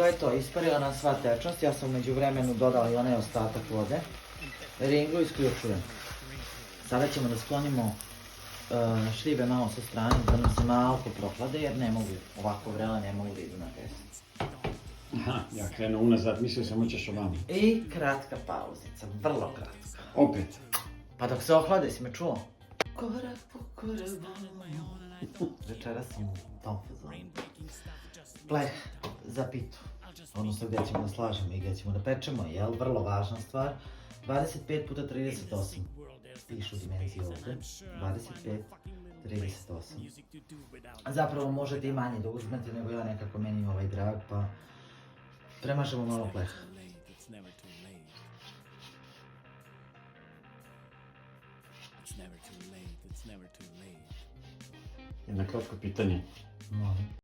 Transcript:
to je to, isparila nam sva tečnost, ja sam umeđu vremenu dodala i onaj ostatak vode. Ringlu isključujem. Sada ćemo da sklonimo šljive malo sa strane, da nam se malko prohlade, jer ne mogu, ovako vrela ne mogu da idu na test. Aha, ja krenu unazad, mislio sam hoćeš ovamo. I kratka pauzica, vrlo kratka. Opet. Pa dok se ohlade, si me čuo? Korak po korak. Večera sam u tom fazonu. Pleh za pitu, odnosno gdje ćemo da slažemo i gdje ćemo da pečemo, jel? Vrlo važna stvar. 25 puta 38. Pišu dimenziju ovdje. 25, 38. Zapravo možete i manje da uzmete, nego ja nekako meni ovaj drag, pa premažemo malo pleha. Jedno kratko pitanje. Molim.